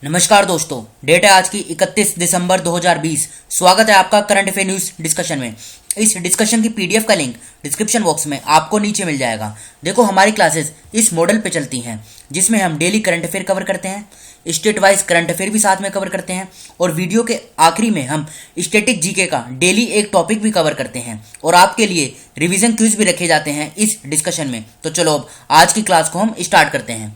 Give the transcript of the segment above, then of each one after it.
नमस्कार दोस्तों, डेट है आज की 31 दिसंबर 2020। स्वागत है आपका करंट अफेयर न्यूज डिस्कशन में। इस डिस्कशन की पीडीएफ का लिंक डिस्क्रिप्शन बॉक्स में आपको नीचे मिल जाएगा। देखो, हमारी क्लासेस इस मॉडल पे चलती हैं जिसमें हम डेली करंट अफेयर कवर करते हैं, स्टेट वाइज करंट अफेयर भी साथ में कवर करते हैं और वीडियो के आखिरी में हम स्टैटिक जीके का डेली एक टॉपिक भी कवर करते हैं और आपके लिए रिवीजन क्विज भी रखे जाते हैं इस डिस्कशन में। तो चलो अब आज की क्लास को हम स्टार्ट करते हैं।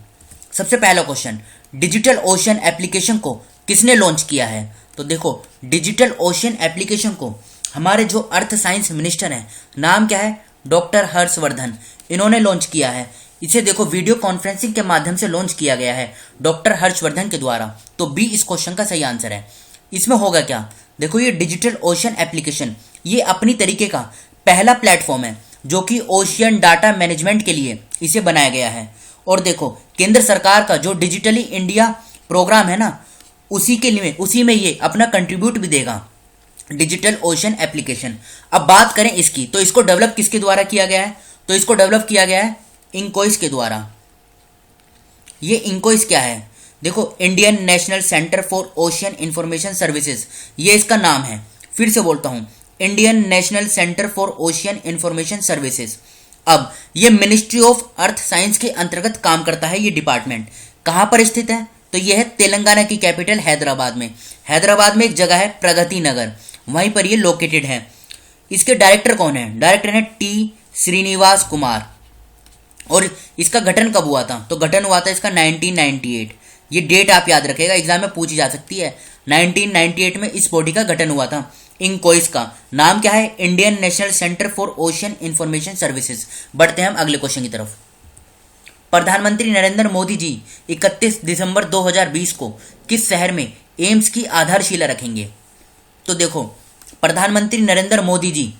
सबसे पहला क्वेश्चन, डिजिटल ओशन एप्लीकेशन को किसने लॉन्च किया है? तो देखो, डिजिटल ओशन एप्लीकेशन को हमारे जो अर्थ साइंस मिनिस्टर हैं, नाम क्या है? डॉक्टर हर्षवर्धन, इन्होंने लॉन्च किया है। इसे देखो वीडियो कॉन्फ्रेंसिंग के माध्यम से लॉन्च किया गया है डॉक्टर हर्षवर्धन के द्वारा। तो बी इस क्वेश्चन का सही आंसर है। इसमें होगा क्या? देखो, ये डिजिटल ओशन एप्लीकेशन ये अपनी तरीके का पहला प्लेटफॉर्म है जो कि ओशियन डाटा मैनेजमेंट के लिए इसे बनाया गया है। और देखो, केंद्र सरकार का जो डिजिटली इंडिया प्रोग्राम है ना, उसी में ये अपना कंट्रीब्यूट भी देगा, डिजिटल ओशन एप्लीकेशन। अब बात करें इसकी, तो इसको डेवलप किसके द्वारा किया गया है? तो इसको डेवलप किया गया है इंकोइस के द्वारा। ये इंकोइस क्या है? देखो, Indian national centre for ocean information services, ये इसका नाम है। फिर से बोलता हूं, Indian national centre for ocean information services. अब ये मिनिस्ट्री ऑफ अर्थ साइंस के अंतर्गत काम करता है। ये डिपार्टमेंट कहाँ पर स्थित है? तो ये है तेलंगाना की कैपिटल हैदराबाद में। हैदराबाद में एक जगह है प्रगति नगर, वहीं पर ये लोकेटेड है। इसके डायरेक्टर कौन है? डायरेक्टर है टी श्रीनिवास कुमार। और इसका गठन कब हुआ था? तो गठन हुआ था इसका 1998। ये डेट आप याद रखेगा, एग्जाम में पूछी जा सकती है। 1998 में इस बॉडी का गठन हुआ था। इंकोइस का नाम क्या है? Indian national centre for ocean information services. बढ़ते हैं हम अगले क्वेश्चन की तरफ। प्रधानमंत्री नरेंद्र मोदी जी 31 दिसंबर 2020 को किस शहर में एम्स की आधारशिला रखेंगे? तो देखो, प्रधानमंत्री नरेंद्र मोदी जी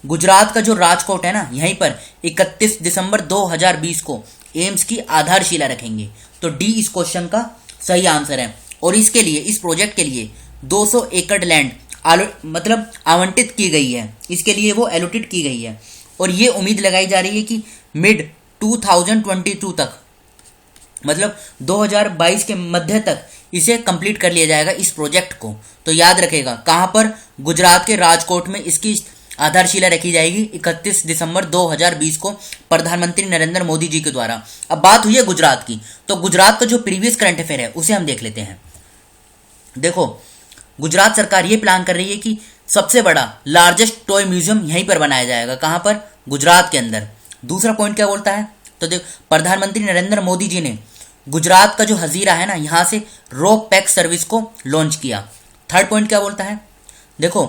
गुजरात का जो राजकोट है ना, यहीं पर 31 दिसंबर 2020 को एम्स की आधारशिला रखेंगे। तो डी इस क्वेश्चन का सही आंसर है। और इसके लिए, इस प्रोजेक्ट के लिए 200 एकड़ लैंड आवंटित की गई है। इसके लिए वो एलोटेड की गई है और ये उम्मीद लगाई जा रही है कि मिड 2022 तक, मतलब 2022 के मध्य तक इसे कंप्लीट कर लिया जाएगा इस प्रोजेक्ट को। तो याद रखेगा, कहां पर? गुजरात के राजकोट में इसकी आधारशिला रखी जाएगी 31 दिसंबर 2020 को प्रधानमंत्री नरेंद्र मोदी जी के द्वारा। अब बात हुई है गुजरात की, तो गुजरात का जो प्रीवियस करंट अफेयर है उसे हम देख लेते हैं। देखो, गुजरात सरकार ये प्लान कर रही है कि सबसे बड़ा लार्जेस्ट टॉय म्यूजियम यहीं पर बनाया जाएगा। कहां पर? गुजरात के अंदर। दूसरा पॉइंट क्या बोलता है? तो देखो, प्रधानमंत्री नरेंद्र मोदी जी ने गुजरात का जो हजीरा है ना, यहां से रोप पैक सर्विस को लॉन्च किया। थर्ड पॉइंट क्या बोलता है? देखो,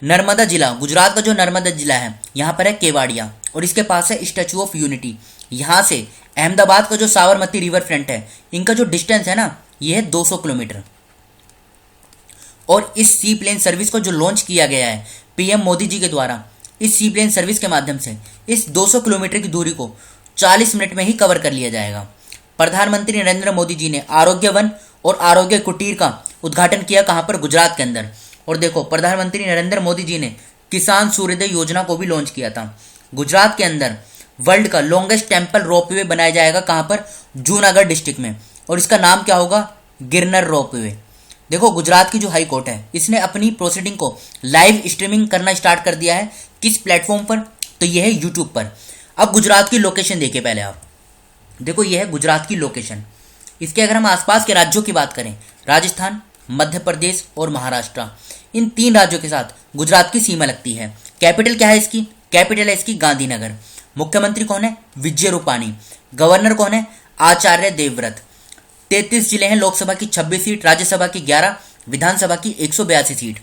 नर्मदा जिला, गुजरात का जो नर्मदा जिला है यहां पर है केवाड़िया और इसके पास है स्टैचू ऑफ यूनिटी। यहां से अहमदाबाद का जो साबरमती रिवर फ्रंट है, इनका जो डिस्टेंस है ना, ये है 200 किलोमीटर। और इस सी प्लेन सर्विस को जो लॉन्च किया गया है पीएम मोदी जी के द्वारा, इस सी प्लेन सर्विस के माध्यम से इस 200 किलोमीटर की दूरी को 40 मिनट में ही कवर कर लिया जाएगा। प्रधानमंत्री नरेंद्र मोदी जी ने आरोग्य वन और आरोग्य कुटीर का उद्घाटन किया। कहां पर? गुजरात के अंदर। और देखो, प्रधानमंत्री नरेंद्र मोदी जी ने किसान सूर्योदय योजना को भी लॉन्च किया था। गुजरात के अंदर वर्ल्ड का लॉन्गेस्ट टेम्पल रोपवे बनाया जाएगा। कहां पर? जूनागढ़ डिस्ट्रिक्ट में। और इसका नाम क्या होगा? गिरनर रोपवे। देखो, गुजरात की जो हाई कोर्ट है इसने अपनी प्रोसीडिंग को लाइव स्ट्रीमिंग करना स्टार्ट कर दिया है। किस प्लेटफॉर्म पर? तो यह है यूट्यूब पर। अब गुजरात की लोकेशन देखिए पहले आप। देखो, यह है गुजरात की लोकेशन। इसके अगर हम आसपास के राज्यों की बात करें, राजस्थान, मध्य प्रदेश और महाराष्ट्र, इन 3 राज्यों के साथ गुजरात की सीमा लगती है। कैपिटल क्या है इसकी? कैपिटल है इसकी गांधीनगर। मुख्यमंत्री कौन है? विजय रूपानी। गवर्नर कौन है? आचार्य देवव्रत। 33 जिले हैं, लोकसभा की 26 सीट, राज्यसभा की 11, विधानसभा की 182 सीट।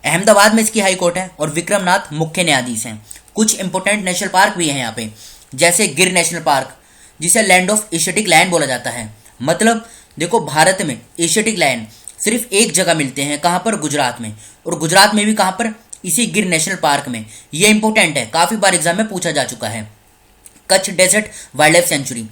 अहमदाबाद में इसकी हाई कोर्ट है और विक्रमनाथ मुख्य न्यायाधीश हैं। कुछ इंपोर्टेंट नेशनल पार्क भी हैं यहाँ पे, जैसे गिर नेशनल पार्क, जिसे लैंड ऑफ एशियाटिक लायन बोला जाता है। मतलब देखो, भारत में एशियाटिक लायन सिर्फ एक जगह मिलते हैं। कहां पर? गुजरात में। और गुजरात में भी कहां पर? इसी गिर नेशनल पार्क में। ये इंपॉर्टेंट है, काफी बार एग्जाम में पूछा जा चुका है। Kutch desert wildlife sanctuary,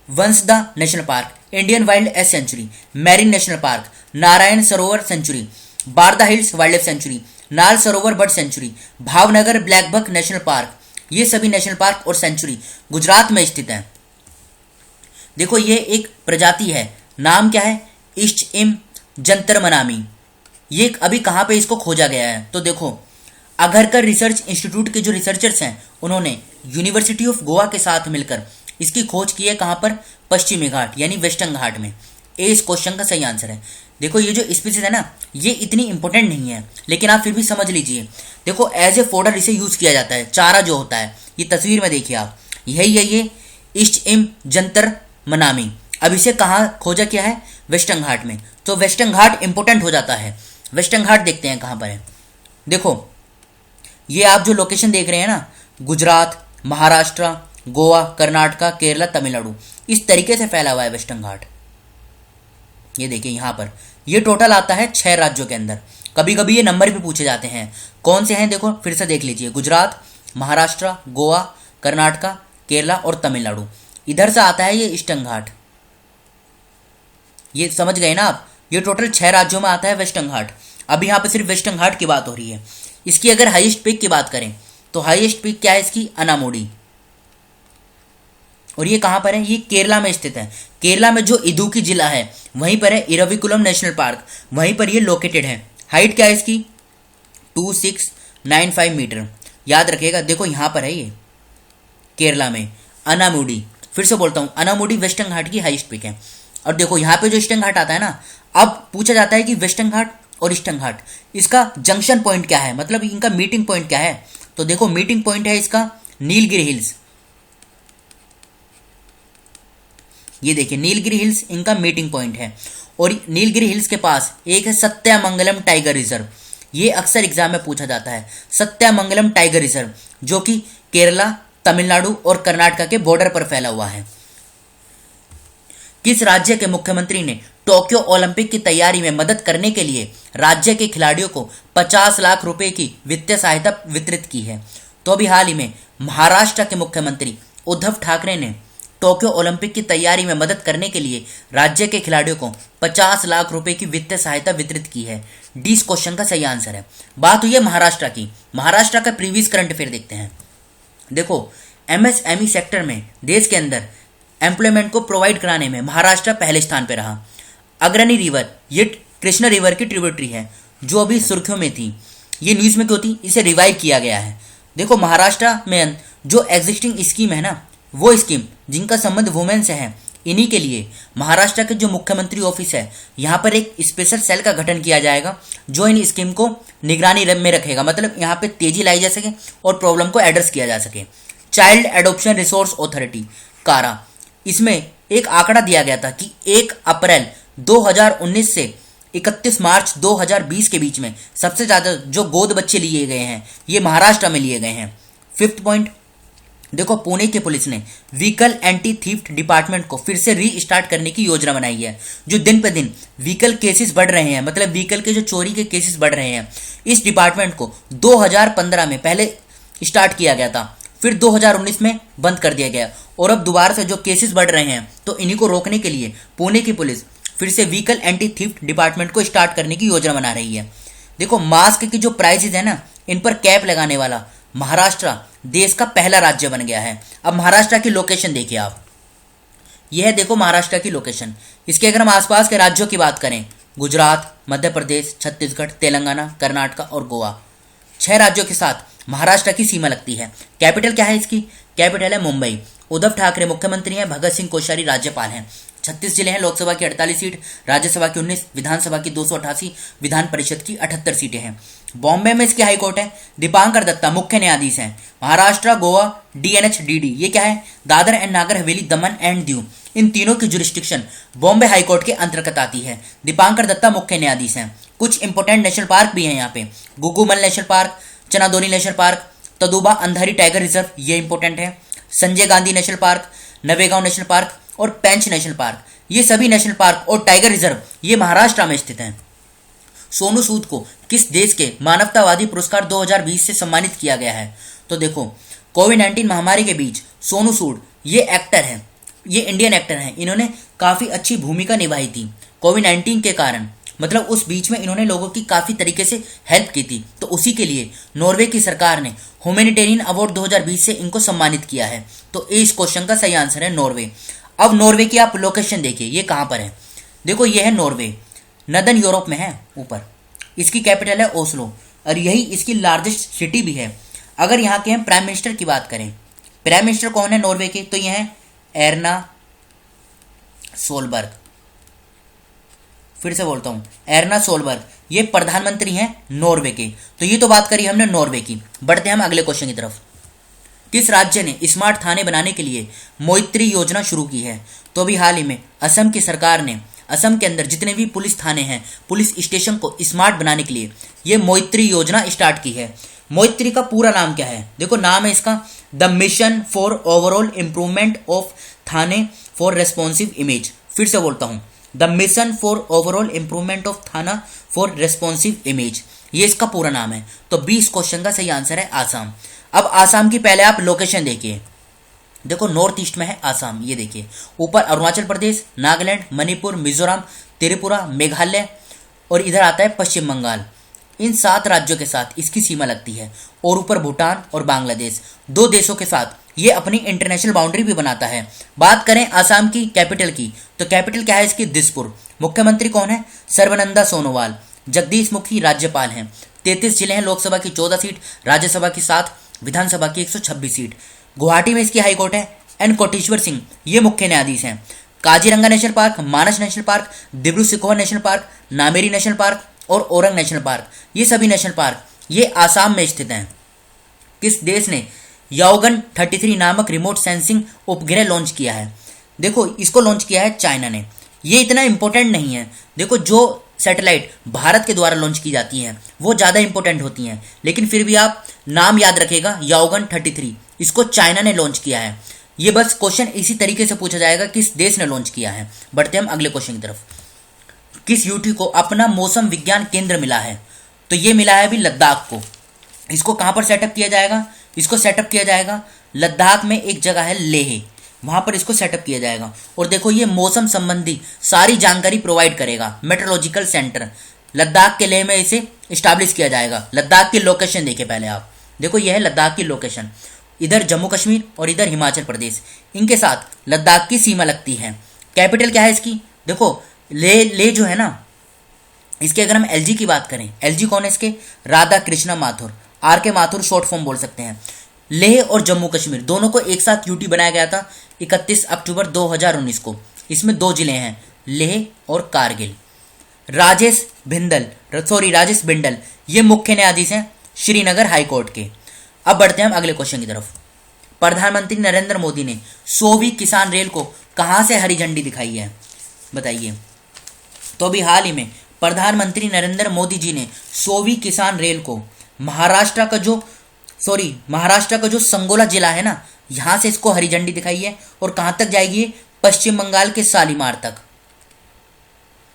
Vansda national park, Indian wild ass sanctuary, marine national park, Narayan Sarovar sanctuary, Barda hills wildlife sanctuary, Nal Sarovar bird sanctuary, Bhavnagar blackbuck national park, ये सभी नेशनल पार्क और सेंचुरी गुजरात में स्थित हैं। देखो, ये एक प्रजाति है, नाम क्या है? इश्ट-इम जंतर मनामी, ये अभी कहाँ पे इसको खोजा गया है? तो देखो, अघरकर रिसर्च इंस्टीट्यूट के जो रिसर्चर्स हैं उन्होंने यूनिवर्सिटी ऑफ गोवा के साथ मिलकर इसकी खोज की है। कहाँ पर? पश्चिमी घाट यानी वेस्टर्न घाट में। ए इस क्वेश्चन का सही आंसर है। देखो ये जो स्पीसीज है ना, ये इतनी इंपॉर्टेंट नहीं है, लेकिन आप फिर भी समझ लीजिए। देखो एज ए फोडर इसे यूज किया जाता है, चारा जो होता है। ये तस्वीर में देखिए आप, यही है ये इश्ट-इम जंतर मनामी। अब इसे कहाँ खोजा किया है? वेस्टर्न घाट में। तो वेस्टर्न घाट इंपॉर्टेंट हो जाता है। वेस्टर्न घाट देखते हैं कहाँ पर है। देखो ये आप जो लोकेशन देख रहे हैं ना, गुजरात, महाराष्ट्र, गोवा, कर्नाटका, केरला, तमिलनाडु, इस तरीके से फैला हुआ है वेस्टर्न घाट। ये देखिए यहाँ पर, ये टोटल आता है 6 राज्यों के अंदर। कभी कभी ये नंबर भी पूछे जाते हैं, कौन से हैं? देखो फिर से देख लीजिए, गुजरात, महाराष्ट्र, गोवा, कर्नाटका, केरला और तमिलनाडु। इधर से आता है ये ईस्टर्न घाट। ये समझ गए ना आप? ये टोटल 6 राज्यों में आता है वेस्टर्न घाट। अब यहाँ पे सिर्फ वेस्टर्न घाट की बात हो रही है। इसकी अगर हाईएस्ट पीक की बात करें तो हाईएस्ट पीक क्या है इसकी? अनामुडी। और ये कहाँ पर है? ये केरला में स्थित है। केरला में जो इदुक्की जिला है वहीं पर है इरविकुलम नेशनल पार्क, वहीं पर ये लोकेटेड है। हाइट क्या है इसकी? 2695 मीटर। याद रखिएगा। देखो यहाँ पर है ये केरला में अनामुडी। फिर से बोलता हूँ, अनामुडी वेस्टर्न घाट की हाईएस्ट पीक है। और देखो यहाँ पे जो ईस्टर्न घाट आता है ना, अब पूछा जाता है कि वेस्टर्न घाट और ईस्टर्न घाट, इसका जंक्शन पॉइंट क्या है, मतलब इनका मीटिंग पॉइंट क्या है? तो देखो मीटिंग पॉइंट है इसका नीलगिरी हिल्स। ये देखिए नीलगिरी हिल्स इनका मीटिंग पॉइंट है। और नीलगिरी हिल्स के पास एक है सत्यामंगलम टाइगर रिजर्व। ये अक्सर एग्जाम में पूछा जाता है, सत्यामंगलम टाइगर रिजर्व, जो कि केरला, तमिलनाडु और कर्नाटका के बॉर्डर पर फैला हुआ है। किस राज्य के मुख्यमंत्री ने टोक्यो ओलंपिक की तैयारी में मदद करने के लिए राज्य के खिलाड़ियों को 50 लाख रुपए की वित्तीय सहायता वितरित की है? तो अभी हाल ही में महाराष्ट्र के मुख्यमंत्री उद्धव ठाकरे ने टोक्यो ओलंपिक की तैयारी में मदद करने के लिए राज्य के खिलाड़ियों को 50 लाख रुपए की वित्तीय सहायता वितरित की है। डी इस क्वेश्चन का सही आंसर है। बात हुई है महाराष्ट्र की। महाराष्ट्र का प्रीवियस करंट अफेयर देखते हैं। देखो एमएसएमई सेक्टर में देश के अंदर एम्प्लॉयमेंट को प्रोवाइड कराने में महाराष्ट्र पहले स्थान पर रहा। अग्रणी रिवर, ये कृष्णा रिवर की ट्रिब्यूटरी है जो अभी सुर्खियों में थी। ये न्यूज़ में क्यों थी? इसे रिवाइव किया गया है। देखो महाराष्ट्र में जो एग्जिस्टिंग स्कीम है ना, वो स्कीम जिनका संबंध वुमेन से है, इन्हीं के लिए महाराष्ट्र के जो मुख्यमंत्री ऑफिस है, यहाँ पर एक स्पेशल सेल का गठन किया जाएगा जो इन स्कीम को निगरानी में रखेगा। मतलब यहाँ पे तेजी लाई जा सके और प्रॉब्लम को एड्रेस किया जा सके। चाइल्ड एडॉप्शन रिसोर्स अथॉरिटी कारा, इसमें एक आंकड़ा दिया गया था कि 1 अप्रैल 2019 से 31 मार्च 2020 के बीच में सबसे ज़्यादा जो गोद बच्चे लिए गए हैं ये महाराष्ट्र में लिए गए हैं। 5th पॉइंट, देखो पुणे की पुलिस ने व्हीकल एंटी थीफ्ट डिपार्टमेंट को फिर से रीस्टार्ट करने की योजना बनाई है। जो दिन पे दिन व्हीकल केसेस बढ़ रहे हैं, मतलब व्हीकल के जो चोरी के केसेस बढ़ रहे हैं, इस डिपार्टमेंट को 2015 में पहले स्टार्ट किया गया था, फिर 2019 में बंद कर दिया गया और अब दोबारा से जो केसेस बढ़ रहे हैं तो इन्हीं को रोकने के लिए पुणे की पुलिस फिर से व्हीकल एंटी थीफ्ट डिपार्टमेंट को स्टार्ट करने की योजना बना रही है। देखो मास्क की जो प्राइसेस है ना, इन पर कैप लगाने वाला महाराष्ट्र देश का पहला राज्य बन गया है। अब महाराष्ट्र की लोकेशन देखिए आप, यह है देखो महाराष्ट्र की लोकेशन। इसके अगर हम आसपास के राज्यों की बात करें, गुजरात, मध्य प्रदेश, छत्तीसगढ़, तेलंगाना, कर्नाटका और गोवा, 6 राज्यों के साथ महाराष्ट्र की सीमा लगती है। कैपिटल क्या है इसकी? कैपिटल है मुंबई। उद्धव ठाकरे मुख्यमंत्री हैं, भगत सिंह कोश्यारी राज्यपाल हैं। 36 जिले हैं, लोकसभा की 48 सीट, राज्यसभा की 19, विधानसभा की 288, विधान परिषद की 78 सीटें हैं। बॉम्बे में इसकी हाईकोर्ट है। दीपांकर दत्ता मुख्य न्यायाधीश हैं। महाराष्ट्र, गोवा, डीएनएच-डीडी, ये क्या है? Dadar and Nagar Haveli, Daman and Diu, इन तीनों की जुरिस्डिक्शन बॉम्बे हाईकोर्ट के अंतर्गत आती है। दीपांकर दत्ता मुख्य न्यायाधीश हैं। कुछ इंपोर्टेंट नेशनल पार्क भी हैं यहाँ पे, गुगुमल national park, चनादोनी national park, तदुबा Andhari tiger reserve, ये इंपोर्टेंट है, Sanjay Gandhi national park, Navegaon national park और पेंच नेशनल पार्क, ये सभी नेशनल पार्क और टाइगर रिजर्व ये महाराष्ट्र में स्थित हैं। सोनू सूद को किस देश के मानवतावादी पुरस्कार 2020 से सम्मानित किया गया है? तो देखो कोविड-19 महामारी के बीच सोनू सूद ये एक्टर हैं, ये इंडियन एक्टर हैं, इन्होंने काफ़ी अच्छी भूमिका निभाई थी कोविड-19 के कारण। मतलब उस बीच में इन्होंने लोगों की काफ़ी तरीके से हेल्प की थी, तो उसी के लिए नॉर्वे की सरकार ने ह्यूमैनिटेरियन अवार्ड 2020 से इनको सम्मानित किया है। तो इस क्वेश्चन का सही आंसर है नॉर्वे। अब नॉर्वे की आप लोकेशन देखिए, ये कहाँ पर है? देखो ये है नॉर्वे, नदन यूरोप में है ऊपर। इसकी कैपिटल है ओस्लो और यही इसकी लार्जेस्ट सिटी भी है। अगर यहाँ के हम प्राइम मिनिस्टर की बात करें, प्राइम मिनिस्टर कौन है नॉर्वे के, तो ये है एर्ना सोलबर्ग। फिर से बोलता हूँ, एर्ना सोलबर्ग, ये प्रधानमंत्री हैं नॉर्वे के। तो ये तो बात करी हमने नॉर्वे की। बढ़ते हैं हम अगले क्वेश्चन की तरफ। किस राज्य ने स्मार्ट थाने बनाने के लिए मोइत्री योजना शुरू की है? तो अभी हाल ही में असम की सरकार ने असम के अंदर जितने भी पुलिस थाने हैं, पुलिस स्टेशन को स्मार्ट बनाने के लिए ये मोइत्री योजना स्टार्ट की है। मोइत्री का पूरा नाम क्या है? देखो नाम है इसका the mission for overall improvement of Thane for responsive image. फिर से बोलता हूँ, the mission for overall improvement of थाना फॉर रेस्पॉन्सिव इमेज, ये इसका पूरा नाम है। तो 20 क्वेश्चन का सही आंसर है आसाम। अब आसाम की पहले आप लोकेशन देखिए, देखो नॉर्थ ईस्ट में है आसाम, ये देखिए ऊपर अरुणाचल प्रदेश, नागालैंड, मणिपुर, मिजोरम, त्रिपुरा, मेघालय और इधर आता है पश्चिम बंगाल। इन 7 राज्यों के साथ इसकी सीमा लगती है और ऊपर भूटान और बांग्लादेश, 2 देशों के साथ ये अपनी इंटरनेशनल बाउंड्री भी बनाता है। बात करें आसाम की कैपिटल की, तो कैपिटल क्या है इसकी? दिसपुर। मुख्यमंत्री कौन है? सर्बानंद सोनोवाल। जगदीश मुखी राज्यपाल हैं। 33 जिले हैं, लोकसभा की 14 सीट, राज्यसभा की 7, विधानसभा की 126 सीट। गुवाहाटी में इसकी हाईकोर्ट है। एन कोटेश्वर सिंह ये मुख्य न्यायाधीश हैं। Kaziranga national park, Manas national park, Dibru Saikhowa national park, Nameri national park और ओरंग नेशनल पार्क, ये सभी नेशनल पार्क ये आसाम में स्थित हैं। किस देश ने याओगन 33 नामक रिमोट सेंसिंग उपग्रह लॉन्च किया है? देखो इसको लॉन्च किया है चाइना ने। ये इतना इंपॉर्टेंट नहीं है। देखो जो सैटेलाइट भारत के द्वारा लॉन्च की जाती हैं वो ज़्यादा इंपॉर्टेंट होती हैं, लेकिन फिर भी आप नाम याद रखेगा याओगन 33, इसको चाइना ने लॉन्च किया है। ये बस क्वेश्चन इसी तरीके से पूछा जाएगा किस देश ने लॉन्च किया है। बढ़ते हम अगले क्वेश्चन की तरफ। किस यूटी को अपना मौसम विज्ञान केंद्र मिला है? तो ये मिला है अभी लद्दाख को। इसको कहाँ पर सेटअप किया जाएगा? इसको सेटअप किया जाएगा लद्दाख में, एक जगह है लेह, वहां पर इसको सेटअप किया जाएगा। और देखो ये मौसम संबंधी सारी जानकारी प्रोवाइड करेगा। मेट्रोलॉजिकल सेंटर लद्दाख के लेह में इसे स्टैब्लिश किया जाएगा। लद्दाख की लोकेशन देखिए पहले आप, देखो ये है लद्दाख की लोकेशन। इधर जम्मू कश्मीर और इधर हिमाचल प्रदेश, इनके साथ लद्दाख की सीमा लगती है। कैपिटल क्या है इसकी? देखो ले जो है ना, इसके अगर हम एलजी की बात करें, एलजी कौन है इसके? राधा कृष्णा माथुर, आर के माथुर शॉर्ट फॉर्म बोल सकते हैं। लेह और जम्मू कश्मीर दोनों को एक साथ यूटी बनाया गया था 31 अक्टूबर 2019 को। इसमें 2 जिले हैं, लेह और कारगिल। राजेश बिंडल ये मुख्य न्यायाधीश हैं श्रीनगर हाईकोर्ट के। अब बढ़ते हैं हम अगले क्वेश्चन की तरफ। प्रधानमंत्री नरेंद्र मोदी ने 100वीं किसान रेल को कहां से हरी झंडी दिखाई है? बताइए। तो अभी हाल ही में प्रधानमंत्री नरेंद्र मोदी जी ने 100वीं किसान रेल को महाराष्ट्र का जो संगोला जिला है ना, यहां से इसको हरी झंडी दिखाई है। और कहां तक जाएगी? पश्चिम बंगाल के शालीमार तक।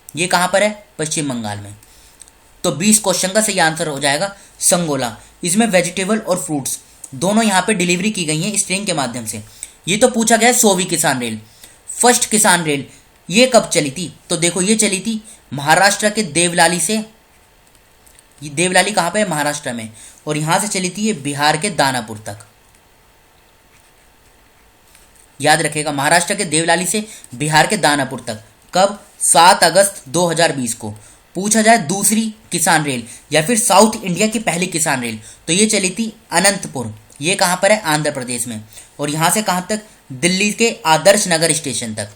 ये कहां पर है? पश्चिम बंगाल में। तो 20 क्वेश्चन का सही आंसर हो जाएगा संगोला। इसमें वेजिटेबल और फ्रूट्स दोनों यहां पे डिलीवरी की गई है इस ट्रेन के माध्यम से। ये तो पूछा गया 100वीं किसान रेल। फर्स्ट किसान रेल ये कब चली थी? तो देखो ये चली थी महाराष्ट्र के देवलाली से। ये देवलाली कहां पे है? महाराष्ट्र में। और यहां से चली थी ये बिहार के दानापुर तक। याद रखेगा, महाराष्ट्र के देवलाली से बिहार के दानापुर तक। कब? 7 अगस्त 2020 को। पूछा जाए दूसरी किसान रेल या फिर साउथ इंडिया की पहली किसान रेल, तो ये चली थी अनंतपुर। ये कहां पर है? आंध्र प्रदेश में। और यहां से कहां तक? दिल्ली के आदर्श नगर स्टेशन तक।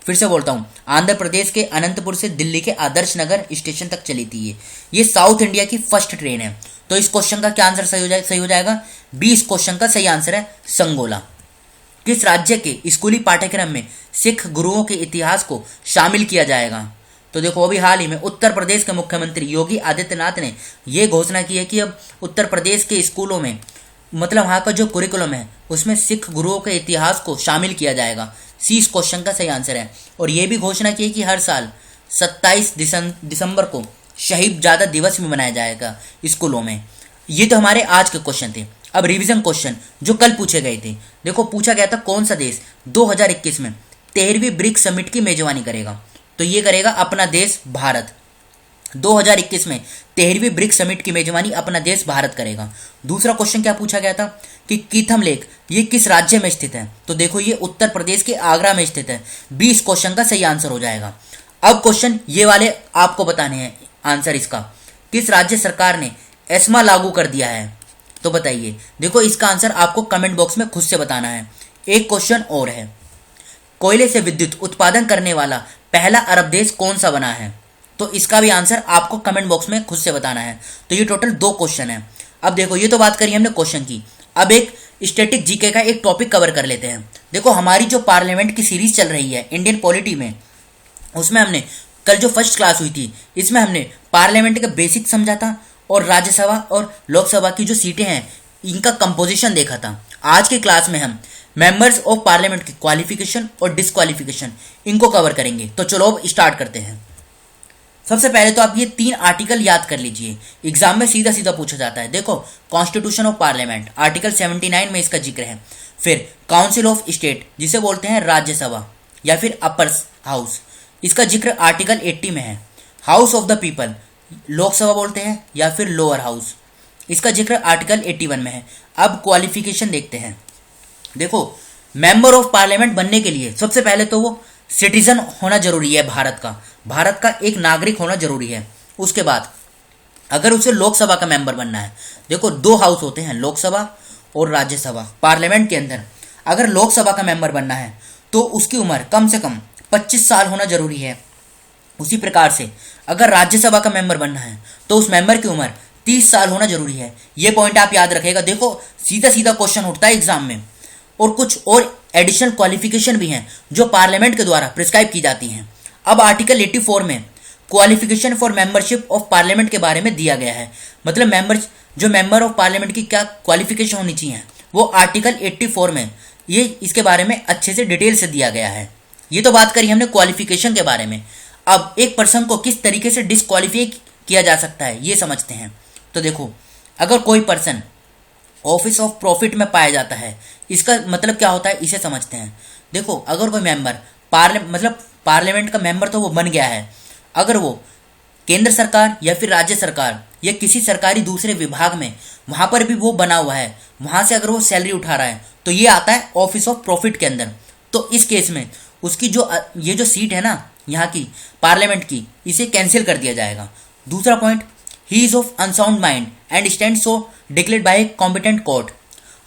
फिर से बोलता हूं, आंध्र प्रदेश के अनंतपुर से दिल्ली के आदर्श नगर स्टेशन तक चली थी ये साउथ इंडिया की फर्स्ट ट्रेन है। तो इस क्वेश्चन का क्या आंसर सही हो जाएगा? 20 क्वेश्चन का सही आंसर है संगोला। किस राज्य के स्कूली पाठ्यक्रम में सिख गुरुओं के इतिहास को शामिल किया जाएगा? तो देखो अभी हाल ही में उत्तर प्रदेश के मुख्यमंत्री योगी आदित्यनाथ ने यह घोषणा की है कि अब उत्तर प्रदेश के स्कूलों में, मतलब वहां का जो कुरिकुलम है उसमें सिख गुरुओं के इतिहास को शामिल किया जाएगा। इस क्वेश्चन का सही आंसर है। और यह भी घोषणा की है कि हर साल 27 दिसंबर को शहीद दिवस भी मनाया जाएगा स्कूलों में। ये तो हमारे आज के क्वेश्चन थे। अब रिवीजन क्वेश्चन जो कल पूछे गए थे। देखो पूछा गया था कौन सा देश 2021 में 13वीं ब्रिक्स समिट की मेजबानी करेगा? तो ये करेगा अपना देश भारत। 2021 में 13वीं ब्रिक्स समिट की मेजबानी अपना देश भारत करेगा। दूसरा क्वेश्चन क्या पूछा गया था कि कीथम लेक ये किस राज्य में स्थित है? तो देखो ये उत्तर प्रदेश के आगरा में स्थित है। 20 क्वेश्चन का सही आंसर हो जाएगा। अब क्वेश्चन ये वाले आपको बताने हैं आंसर इसका, किस राज्य सरकार ने एस्मा लागू कर दिया है, तो बताइए। देखो इसका आंसर आपको कमेंट बॉक्स में खुद से बताना है। एक क्वेश्चन और है, कोयले से विद्युत उत्पादन करने वाला पहला अरब देश कौन सा बना है, तो इसका भी आंसर आपको कमेंट बॉक्स में खुद से बताना है। तो ये टोटल 2 क्वेश्चन है। अब देखो ये तो बात करी हमने क्वेश्चन की, अब एक स्टैटिक जीके का एक टॉपिक कवर कर लेते हैं। देखो हमारी जो पार्लियामेंट की सीरीज चल रही है इंडियन पॉलिटी में, उसमें हमने कल जो फर्स्ट क्लास हुई थी इसमें हमने पार्लियामेंट का बेसिक समझा था और राज्यसभा और लोकसभा की जो सीटें हैं इनका कंपोजिशन देखा था। आज की क्लास में हम मेंबर्स ऑफ पार्लियामेंट की क्वालिफिकेशन और डिसक्वालिफिकेशन इनको कवर करेंगे। तो चलो अब स्टार्ट करते हैं। सबसे पहले तो आप ये 3 आर्टिकल याद कर लीजिए, एग्जाम में सीधा सीधा पूछा जाता है। देखो कॉन्स्टिट्यूशन ऑफ पार्लियामेंट आर्टिकल 79 में इसका जिक्र है। फिर काउंसिल ऑफ स्टेट जिसे बोलते हैं राज्यसभा या फिर अपर हाउस, इसका जिक्र आर्टिकल 80 में है। House of the people Lok Sabha बोलते हैं या फिर लोअर हाउस, इसका जिक्र आर्टिकल 81 में है। अब क्वालिफिकेशन देखते हैं। देखो मेंबर ऑफ पार्लियामेंट बनने के लिए सबसे पहले तो वो सिटीजन होना जरूरी है, भारत का एक नागरिक होना जरूरी है। उसके बाद अगर उसे लोकसभा का मेंबर बनना है, देखो 2 हाउस होते हैं लोकसभा और राज्यसभा पार्लियामेंट के अंदर। अगर लोकसभा का मेंबर बनना है तो उसकी उम्र कम से कम 25 साल होना जरूरी है। उसी प्रकार से अगर राज्यसभा का मेंबर बनना है तो उस मेंबर की उम्र 30 साल होना जरूरी है। ये पॉइंट आप याद रखेगा। देखो सीधा सीधा क्वेश्चन उठता है एग्जाम में। और कुछ और एडिशनल क्वालिफिकेशन भी हैं जो पार्लियामेंट के द्वारा प्रिस्क्राइब की जाती हैं। अब आर्टिकल 84 में qualification for membership of parliament के बारे में दिया गया है। मतलब मेंबर ऑफ पार्लियामेंट की क्या क्वालिफिकेशन होनी चाहिए वो आर्टिकल 84 में ये इसके बारे में अच्छे से डिटेल से दिया गया है। ये तो बात करी हमने क्वालिफिकेशन के बारे में। अब एक पर्सन को किस तरीके से डिस्क्वालीफाई किया जा सकता है ये समझते हैं। तो देखो अगर कोई पर्सन ऑफिस ऑफ प्रॉफिट में पाया जाता है, इसका मतलब क्या होता है इसे समझते हैं। देखो अगर कोई मेंबर पार्लियामेंट का मेंबर तो वो बन गया है, अगर वो केंद्र सरकार या फिर राज्य सरकार या किसी सरकारी दूसरे विभाग में वहां पर भी वो बना हुआ है, वहां से अगर वो सैलरी उठा रहा है तो ये आता है ऑफिस ऑफ प्रॉफिट के अंदर। तो इस केस में उसकी ये जो सीट है ना यहाँ की पार्लियामेंट की, इसे कैंसिल कर दिया जाएगा। दूसरा point, he is of unsound mind and stand so declared by competent court.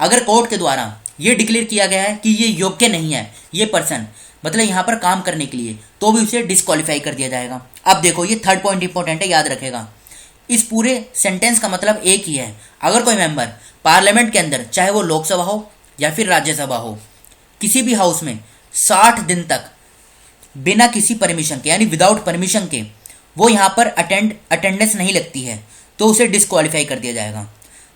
अगर कोर्ट के द्वारा ये डिक्लेयर किया गया है कि ये योग्य नहीं है ये पर्सन मतलब यहाँ पर काम करने के लिए, तो भी उसे डिस्क्वालीफाई कर दिया जाएगा। अब देखो ये 3rd पॉइंट इंपॉर्टेंट है, याद रखेगा। इस पूरे सेंटेंस का मतलब एक ही है, अगर कोई मेंबर पार्लियामेंट के अंदर चाहे वो लोकसभा हो या फिर राज्यसभा हो किसी भी हाउस में 60 दिन तक बिना किसी परमिशन के यानी विदाउट परमिशन के वो यहाँ पर अटेंडेंस नहीं लगती है तो उसे डिस्क्वालीफाई कर दिया जाएगा।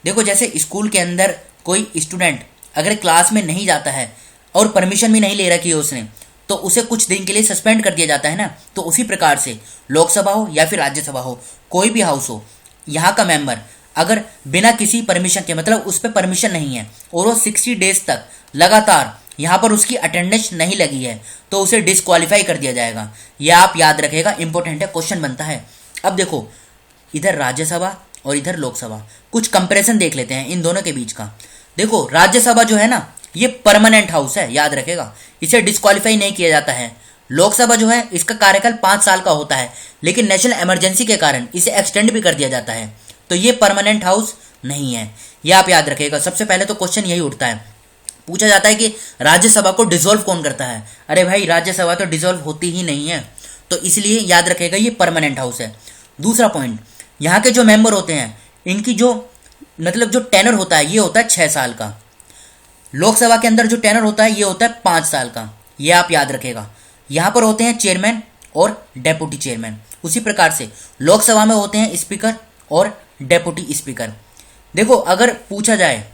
देखो जैसे स्कूल के अंदर कोई स्टूडेंट अगर क्लास में नहीं जाता है और परमिशन भी नहीं ले रखी है उसने, तो उसे कुछ दिन के लिए सस्पेंड कर दिया जाता है ना। तो उसी प्रकार से लोकसभा हो या फिर राज्यसभा हो, कोई भी हाउस हो, यहाँ का मेंबर अगर बिना किसी परमिशन के मतलब उस पर परमिशन नहीं है और वो 60 डेज तक लगातार यहाँ पर उसकी अटेंडेंस नहीं लगी है तो उसे डिस्क्वालीफाई कर दिया जाएगा। यह आप याद रखेगा, इंपॉर्टेंट है, क्वेश्चन बनता है। अब देखो इधर राज्यसभा और इधर लोकसभा, कुछ कंपैरिजन देख लेते हैं इन दोनों के बीच का। देखो राज्यसभा जो है ना ये परमानेंट हाउस है, याद रखेगा, इसे डिस्क्वालीफाई नहीं किया जाता है। लोकसभा जो है इसका कार्यकाल 5 साल का होता है, लेकिन नेशनल इमरजेंसी के कारण इसे एक्सटेंड भी कर दिया जाता है, तो ये परमानेंट हाउस नहीं है। ये आप याद रखेगा। सबसे पहले तो क्वेश्चन यही उठता है, पूछा जाता है कि राज्यसभा को डिसॉल्व कौन करता है। अरे भाई राज्यसभा तो डिसॉल्व होती ही नहीं है, तो इसलिए याद रखेगा ये परमानेंट हाउस है। दूसरा पॉइंट, यहाँ के जो मेंबर होते हैं इनकी जो जो टेनर होता है ये होता है 6 साल का। लोकसभा के अंदर जो टेनर होता है ये होता है 5 साल का, ये आप याद रखेगा। यहाँ पर होते हैं चेयरमैन और डेप्यूटी चेयरमैन। उसी प्रकार से लोकसभा में होते हैं स्पीकर और डेप्यूटी स्पीकर। देखो अगर पूछा जाए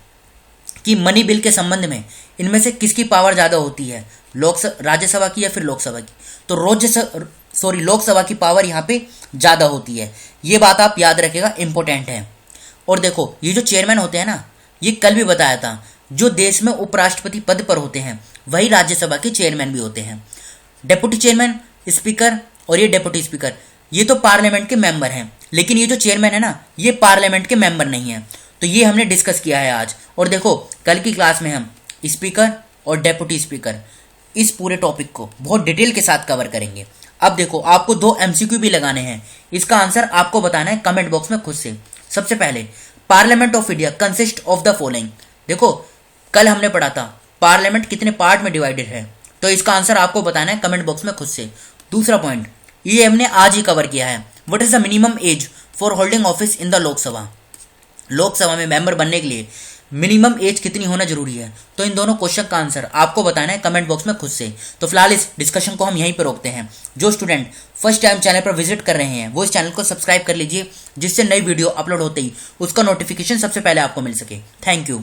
कि मनी बिल के संबंध में इनमें से किसकी पावर ज़्यादा होती है, राज्यसभा की या फिर लोकसभा की, तो लोकसभा की पावर यहाँ पे ज़्यादा होती है। ये बात आप याद रखेगा, इंपॉर्टेंट है। और देखो ये जो चेयरमैन होते हैं ना, ये कल भी बताया था, जो देश में उपराष्ट्रपति पद पर होते हैं वही राज्यसभा के चेयरमैन भी होते हैं। डेप्यूटी चेयरमैन, स्पीकर और ये डेप्यूटी स्पीकर ये तो पार्लियामेंट के मेंबर हैं, लेकिन ये जो चेयरमैन है ना ये पार्लियामेंट के मेंबर नहीं है। तो ये हमने डिस्कस किया है आज। और देखो कल की क्लास में हम स्पीकर और डेप्यूटी स्पीकर इस पूरे टॉपिक को बहुत डिटेल के साथ कवर करेंगे। अब देखो आपको 2 एमसीक्यू भी लगाने हैं। इसका आंसर आपको बताना है कमेंट बॉक्स में खुद से। सबसे पहले, parliament of India consist of the following. देखो कल हमने पढ़ा था पार्लियामेंट कितने पार्ट में डिवाइडेड है, तो इसका आंसर आपको बताना है कमेंट बॉक्स में खुद से। दूसरा पॉइंट, ये हमने आज ही कवर किया है। What is the minimum age for holding office in the Lok Sabha. Lok Sabha में मेंबर बनने के लिए मिनिमम एज कितनी होना जरूरी है, तो इन दोनों क्वेश्चन का आंसर आपको बताना है कमेंट बॉक्स में खुद से। तो फिलहाल इस डिस्कशन को हम यहीं पर रोकते हैं। जो स्टूडेंट फर्स्ट टाइम चैनल पर विजिट कर रहे हैं वो इस चैनल को सब्सक्राइब कर लीजिए, जिससे नई वीडियो अपलोड होते ही उसका नोटिफिकेशन सबसे पहले आपको मिल सके। Thank you.